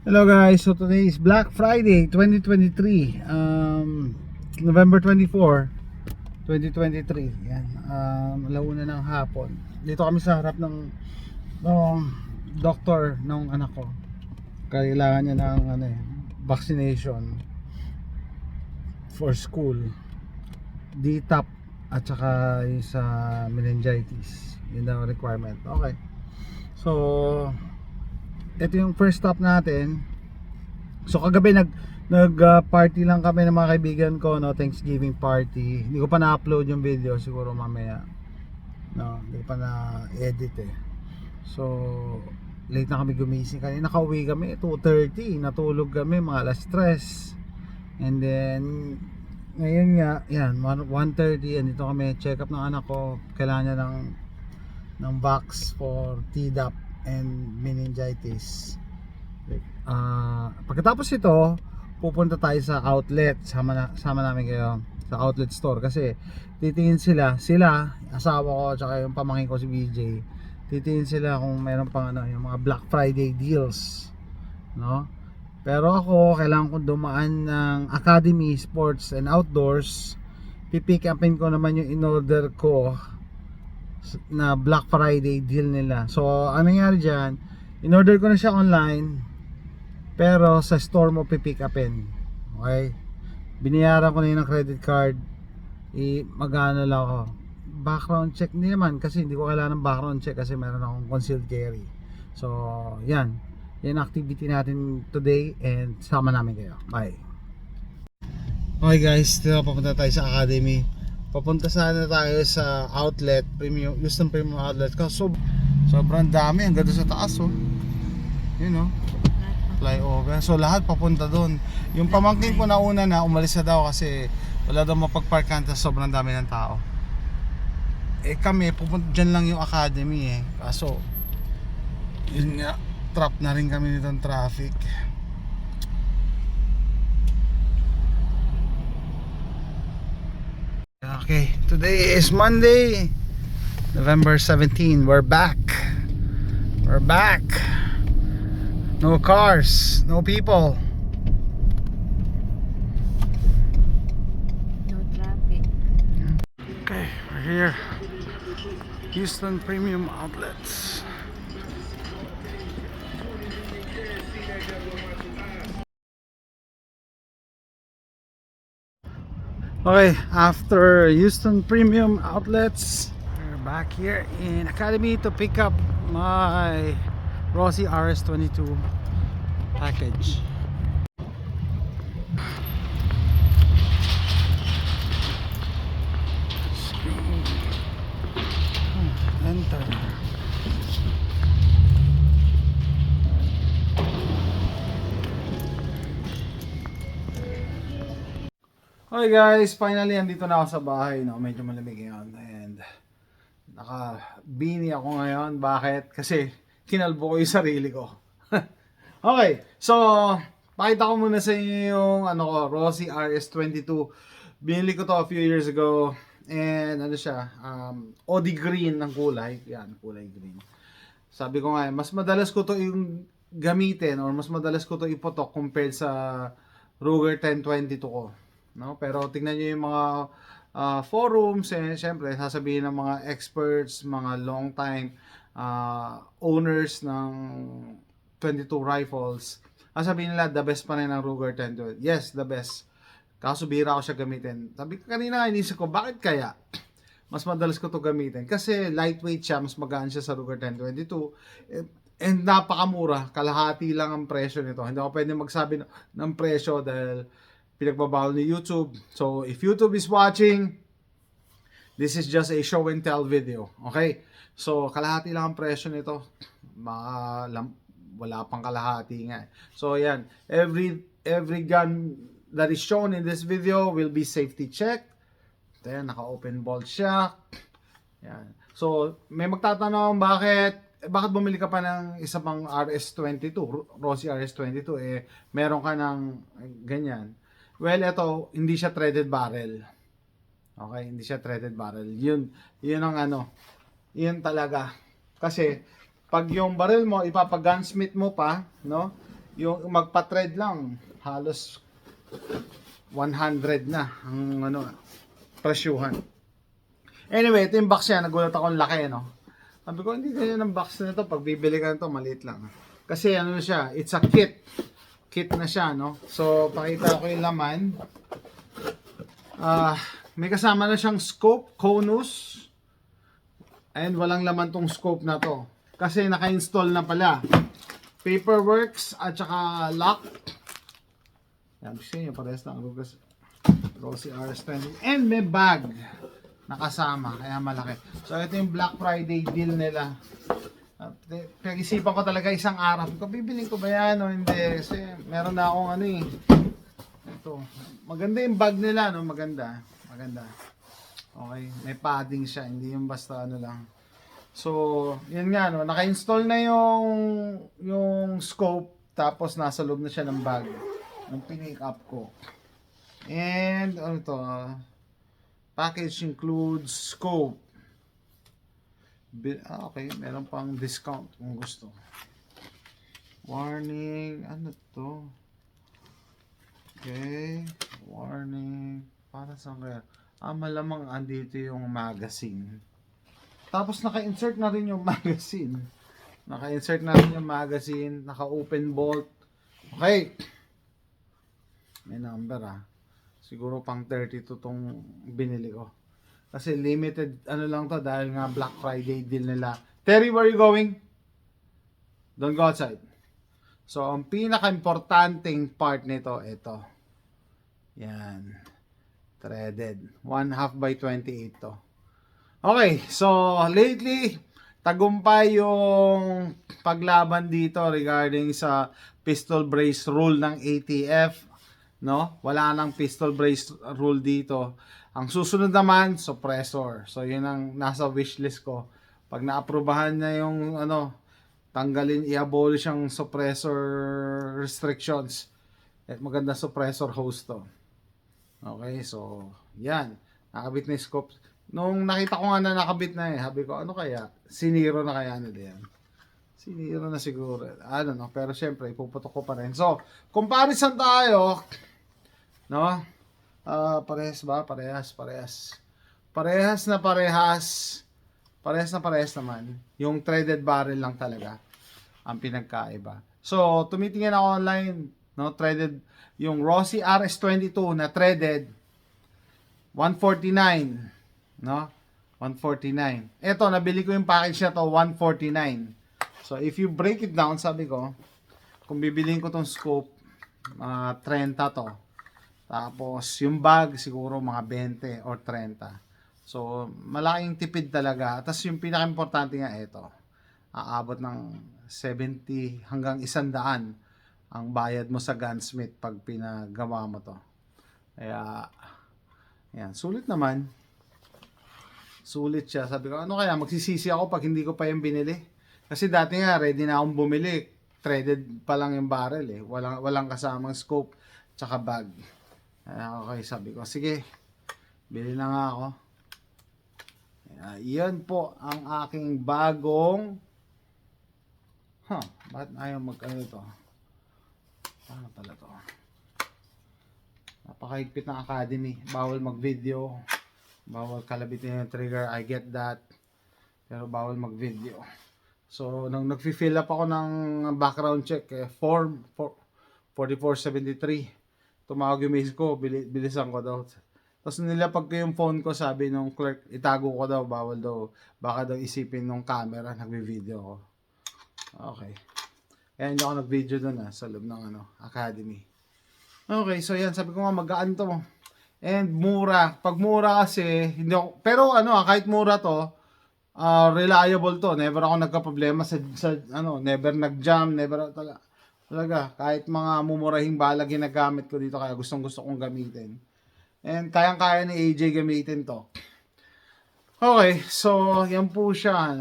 Hello guys, so today is Black Friday 2023, November 24, 2023. Yan, alauna ng hapon. Dito kami sa harap ng doctor ng anak ko. Kailangan niya ng vaccination for school, DTaP at saka yung sa meningitis. Yun ang requirement. Okay. So ito yung first stop natin. So kagabi nag party lang kami ng mga kaibigan ko, no, Thanksgiving party. Hindi ko pa na-upload yung video, siguro mamaya. No, hindi ko pa na-edit eh. So late na kami gumising kanina. Nakauwi kami 2:30, natulog kami mga alas 3. And then ngayon nga, yan 1:30, andito kami check up ng anak ko. Kailangan niya ng vax for Tdap and meningitis. Pagkatapos ito, pupunta tayo sa outlet. Sama namin kayo sa outlet store kasi titingin sila, asawa ko at saka yung pamangkin ko si BJ. Titingin sila kung meron pang yung mga Black Friday deals, no? Pero ako, kailangan ko dumaan ng Academy Sports and Outdoors. Pipick upin ko naman yung in-order ko na Black Friday deal nila. So ano nangyari dyan, in-order ko na siya online, pero sa store mo pipick upin. Okay, binayaran ko na yun ng credit card. Magano lang ako, background check hindi naman, kasi hindi ko kailangan ng background check kasi meron akong concealed carry. So yan activity natin today, and sama namin kayo. Bye. Okay guys, papunta tayo sa Academy. Papunta sana tayo sa outlet, Houston Premium Outlet. Sobrang dami, ang ganda sa taas, oh. Yun, oh, flyover. So lahat papunta doon. Yung pamangkin ko na una na umalis na daw kasi wala daw mapagparkan, sobrang dami ng tao. Kami pupunta dyan lang yung Academy kaso yun nga, trap na rin kami nitong traffic. Okay, today is Monday, November 17. We're back. No cars, no people. No traffic. Okay, we're here. Houston Premium Outlets. Okay, after Houston Premium Outlets, we're back here in Academy to pick up my Rossi RS22 package. Enter. Okay guys, finally andito na ako sa bahay, no? Medyo malamig ngayon and naka-beanie ako ngayon. Bakit? Kasi kinalbo ko yung sarili ko. Okay, so pakita ko muna sa inyo yung Rossi RS22. Binili ko to a few years ago, and siya, OD green ng kulay. Yan, kulay green. Sabi ko nga, mas madalas ko to yung gamitin, or mas madalas ko to ipotok compared sa Ruger 1022 ko. No? Pero tingnan niyo yung mga forums, syempre sasabihin ng mga experts, mga long time owners ng 22 rifles, sasabihin nila the best pa rin ng Ruger 1022. Yes, the best. Kaso bihira ko siya gamitin. Sabi ko kanina, inisip ko, bakit kaya mas madalas ko to gamitin? Kasi lightweight siya, mas magaan siya sa Ruger 1022. And napakamura, kalahati lang ang presyo nito. Hindi ako pwede magsabi ng presyo dahil pinagbabawal ni YouTube. So if YouTube is watching, this is just a show and tell video. Okay? So kalahati lang ang presyo nito. Wala pang kalahati nga. So yan, every gun that is shown in this video will be safety checked. Ayan, naka-open bolt siya. Yan. So may magtatanong bakit bumili ka pa ng isa pang RS22, Rossi RS22, meron ka ng ganyan. Well, ito, hindi siya threaded barrel. Okay, hindi siya threaded barrel. Yun ang yun talaga. Kasi, pag yung barrel mo, ipapag-gunsmith mo pa, no? Yung magpa-thread lang, halos 100 na ang ano, presyuhan. Anyway, ito yung box niya. Nagulat ako ang laki, no? Sabi ko, hindi ganyan ang box na ito. Pag bibili ka nito, maliit lang. Kasi ano siya, it's a kit. Kit na siya, no? So, pakita ko yung laman. May kasama na siyang scope, conus. And walang laman tong scope na to. Kasi naka-install na pala. Paperworks at saka lock. Yan, gusto nyo, parehas lang. Rossi RS20. And may bag nakasama, kaya malaki. So, ito yung Black Friday deal nila. Pag-isipan ko talaga isang araw. Bibiling ko ba yan o hindi? Kasi meron na akong ano eh. Ito. Maganda yung bag nila, no? Maganda. Maganda. Okay. May padding siya. Hindi yung basta ano lang. So, yun nga, no? Naka-install na yung scope. Tapos, nasa loob na siya ng bag. Yung pinick up ko. And, ano to? Package includes scope. Okay, meron pang discount kung gusto. Warning, ano to? Okay, warning. Para saan kaya? Malamang andito yung magazine. Tapos naka-insert na rin yung magazine. Naka-insert na rin yung magazine. Naka-open bolt. Okay. May number Siguro pang 32 tong binili ko. Kasi limited ano lang to dahil nga Black Friday deal nila. Terry, where are you going? Don't go outside. So, ang pinaka-importanting part nito, ito. Yan. Threaded. 1/2 by 28 to. Okay, so lately, tagumpay yung paglaban dito regarding sa pistol brace rule ng ATF. No? Wala nang pistol brace rule dito. Ang susunod naman, suppressor. So, yun ang nasa wishlist ko. Pag naaprubahan na yung ano, tanggalin, i-abolish ang suppressor restrictions. At maganda suppressor host to. Okay, so, yan. Nakabit na yung scope. Nung nakita ko nga na nakabit na sabi ko, ano kaya? Siniro na kaya nila yan? Siniro na siguro. I don't know. Pero syempre, ipuputok ko pa rin. So, comparison tayo. No? Parehas ba? Parehas. Parehas na parehas naman. Yung threaded barrel lang talaga ang pinagkaiba. So, tumitingin ako online, no? Threaded, yung Rossi RS22 na threaded, 149, no? 149. Ito, nabili ko yung package na to, 149. So, if you break it down, sabi ko, kung bibiliin ko tong scope, 30 to. Tapos, yung bag, siguro mga 20 or 30. So, malaking tipid talaga. Tapos, yung pinaka-importante nga ito, aabot ng 70 hanggang 100 ang bayad mo sa gunsmith pag pinagawa mo to. Kaya, yan, sulit naman. Sulit siya. Sabi ko, ano kaya, magsisisi ako pag hindi ko pa yung binili. Kasi dati nga, ready na akong bumili. Threaded pa lang yung barrel Walang kasamang scope, tsaka bag. Okay, sabi ko, sige, bili na nga ako. Yan po ang aking bagong bakit ayaw mag-ano ito? Ano pala to? Napakahigpit ng Academy. Bawal mag-video. Bawal kalabitin yung trigger. I get that. Pero bawal mag-video. So, nung nag-fill up ako ng background check, form 4473. Tumawag yung miss ko, bilisan ko daw. Tapos nilapag ko yung phone ko, sabi nung clerk, itago ko daw, bawal daw. Baka daw isipin nung camera, nagbe-video ko. Okay. Kaya hindi ako nag-video doon sa loob ng Academy. Okay, so yan, sabi ko nga magaan to. And mura. Pag mura kasi, hindi ako, pero kahit mura to, reliable to. Never ako nagka-problema sa never nag-jam, never talaga, kahit mga mumurahing bala ginagamit ko dito, kaya gustong gusto kong gamitin. And kayang-kaya ni AJ gamitin to. Okay, so yan po siya,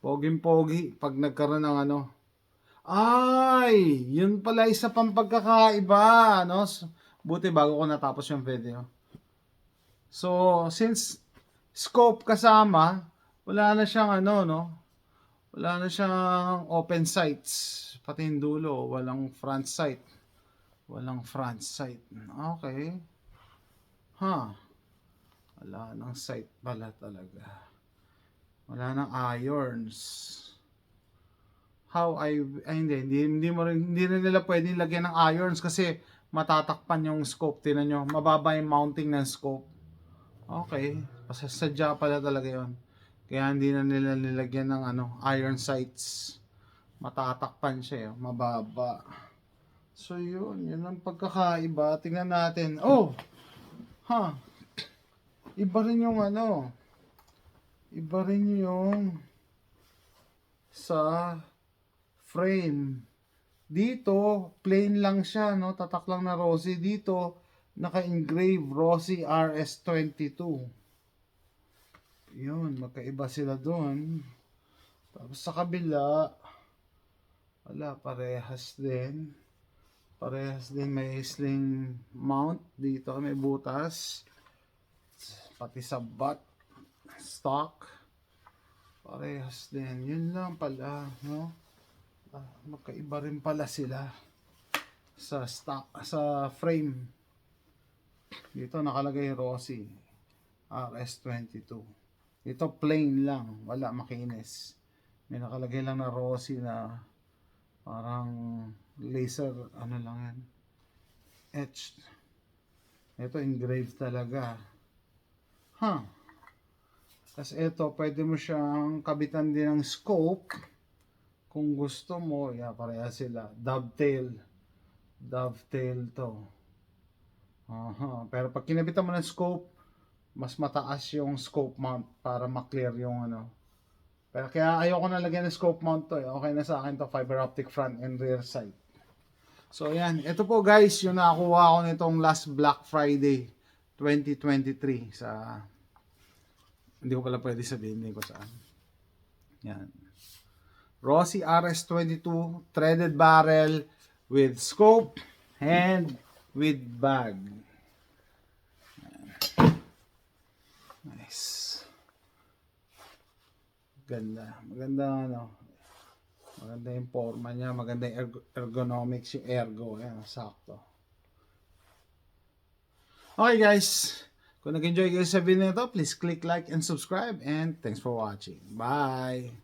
Poging-pogi pag nagkaroon ng Ay, yun pala isa pang pagkakaiba, Buti bago ko natapos yung video. So, since scope kasama, wala na siyang Wala na siyang open sights. Pati yung dulo, walang front sight. Walang front sight. Okay. Wala nang sight pala talaga. Wala nang irons. Hindi rin nila pwedeng lagyan ng irons kasi matatakpan yung scope. Tinan nyo, mababa yung mounting ng scope. Okay, pasasadya pala talaga yon. Kaya hindi na nila nilagyan ng iron sights. Matatakpan siya, mababa. So yun ang pagkakaiba. Tingnan natin. Iba rin yung iba rin yung sa frame. Dito, plain lang siya, no? Tatak lang na Rossi. Dito, naka-engrave Rossi RS22. Yun, magkaiba sila doon. Tapos sa kabila, wala, parehas din. Parehas din, may sling mount. Dito may butas. Pati sa butt, stock. Parehas din. Yun lang pala, no? Magkaiba rin pala sila sa stock, sa frame. Dito nakalagay Rossi RS22. Dito plain lang, wala makinis. May nakalagay lang na Rossi na parang laser, lang yan, etched. Ito engraved talaga. Tapos ito, pwede mo siyang kabitan din ng scope. Kung gusto mo, pareha sila. Dovetail to. Pero pag kinabitan mo ng scope, mas mataas yung scope mount para ma-clear yung Pero kaya ayoko na lagyan ng scope mount to. Okay na sa akin to, fiber optic front and rear sight. So yan, ito po guys, yung nakakuha ko nitong last Black Friday 2023 sa, hindi ko pala pwede sabihin, hindi ko saan. Yan. Rossi RS22 threaded barrel with scope and with bag. Nice. Maganda yung forma niya, maganda yung ergonomics, yung ergo, yan, sakto. Okay guys, kung nag-enjoy kayo sa video nito, please click like and subscribe, and thanks for watching. Bye!